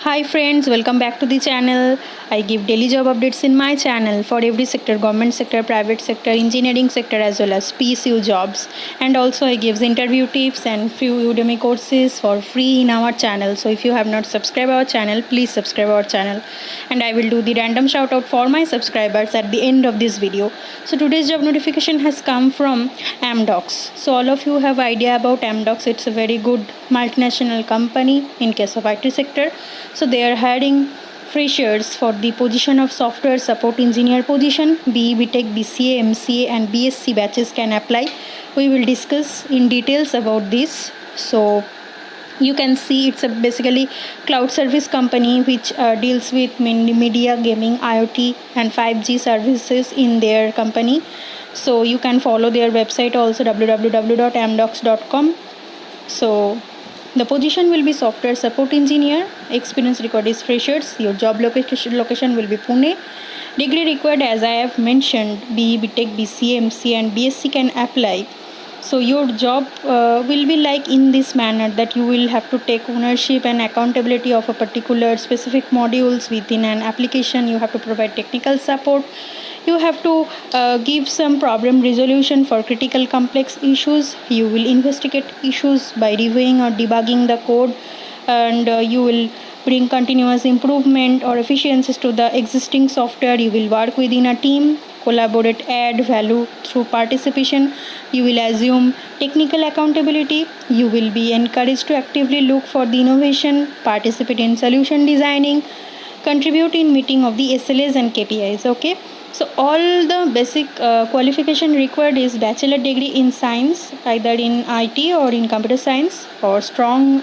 Hi friends, welcome back to the channel. I give daily job updates in my channel for every sector, government sector, private sector, engineering sector as well as PSU jobs. And also I give interview tips and few Udemy courses for free in our channel. So if you have not subscribed our channel, please subscribe our channel. And I will do the random shout out for my subscribers at the end of this video. So today's job notification has come from Amdocs. So all of you have idea about Amdocs. It's a very good multinational company in case of IT sector. So they are hiring freshers for the position of software support engineer position. BE, BTech, BCA, MCA and BSc batches can apply. We will discuss in details about this. So you can see it's a basically cloud service company which deals with media, gaming, IoT and 5G services in their company. So you can follow their website also, www.amdocs.com. So the position will be software support engineer. Experience required is freshers. Your job location will be Pune. Degree required, as I have mentioned, BE, BTech, BCA, MCA and BSc can apply. So your job will be like in this manner that you will have to take ownership and accountability of a particular specific modules within an application. You have to provide technical support. You have to give some problem resolution for critical complex issues. You will investigate issues by reviewing or debugging the code, and you will bring continuous improvement or efficiencies to the existing software. You will work within a team, collaborate, add value through participation. You will assume technical accountability. You will be encouraged to actively look for the innovation, participate in solution designing, contribute in meeting of the SLAs and KPIs. Okay, so all the basic qualification required is bachelor degree in science, either in IT or in computer science, or strong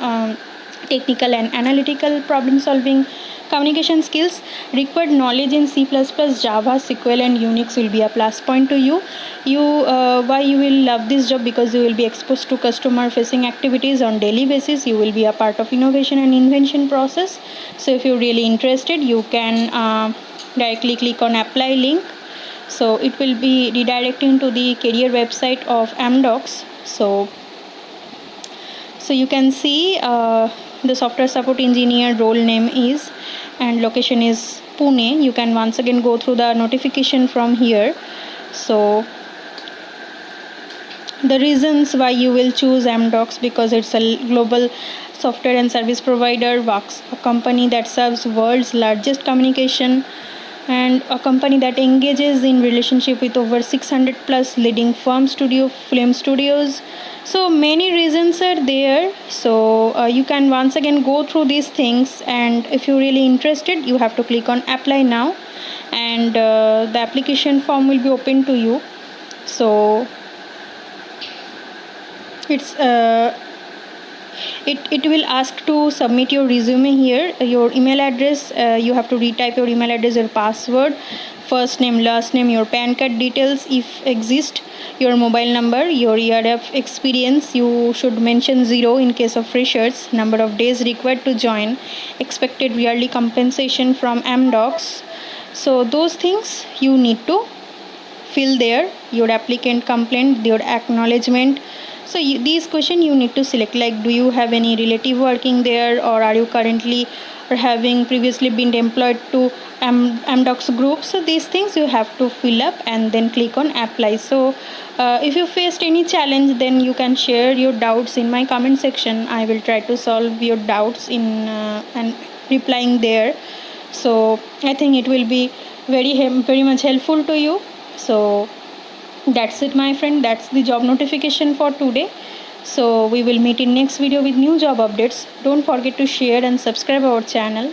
technical and analytical problem solving communication skills. Required knowledge in C++, Java, SQL and Unix will be a plus point to you. Why you will love this job? Because you will be exposed to customer facing activities on daily basis. You will be a part of innovation and invention process. So if you're really interested, you can directly click on apply link. So it will be redirecting to the career website of Amdocs. So you can see the software support engineer role name is and location is Pune. You can once again go through the notification from here. So the reasons why you will choose Amdocs: because it's a global software and service provider, works a company that serves world's largest communication, and a company that engages in relationship with over 600 plus leading film studios. So many reasons are there. So you can once again go through these things, and if you're really interested, you have to click on apply now, and the application form will be open to you. So it's it will ask to submit your resume here. Your email address, you have to retype your email address, your password, first name, last name, your PAN card details if exist, your mobile number, your year of experience. You should mention 0 in case of freshers, number of days required to join, expected yearly compensation from Amdocs. So those things you need to fill there. Your applicant complaint, your acknowledgement. So these questions you need to select, like do you have any relative working there, or are you currently or having previously been employed to Amdocs group. So these things you have to fill up and then click on apply. So if you faced any challenge, then you can share your doubts in my comment section. I will try to solve your doubts in and replying there. So I think it will be very much helpful to you. So that's it, my friend. That's the job notification for today. So we will meet in next video with new job updates. Don't forget to share and subscribe our channel.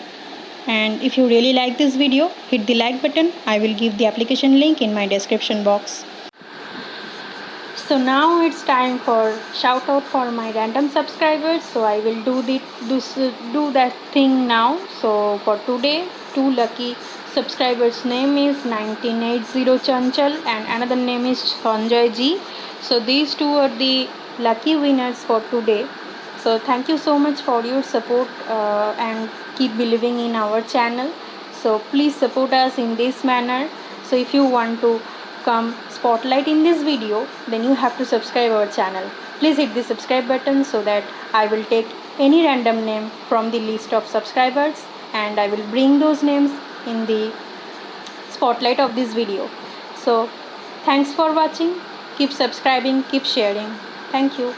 And if you really like this video, hit the like button. I will give the application link in my description box. So now it's time for shout out for my random subscribers. So I will do that thing now. So for today, 2 lucky subscribers name is 1980 Chanchal and another name is Sanjay G. So these two are the lucky winners for today. So thank you so much for your support and keep believing in our channel. So please support us in this manner. So if you want to come spotlight in this video, then you have to subscribe our channel. Please hit the subscribe button so that I will take any random name from the list of subscribers and I will bring those names in the spotlight of this video. So thanks for watching. Keep subscribing, keep sharing. Thank you.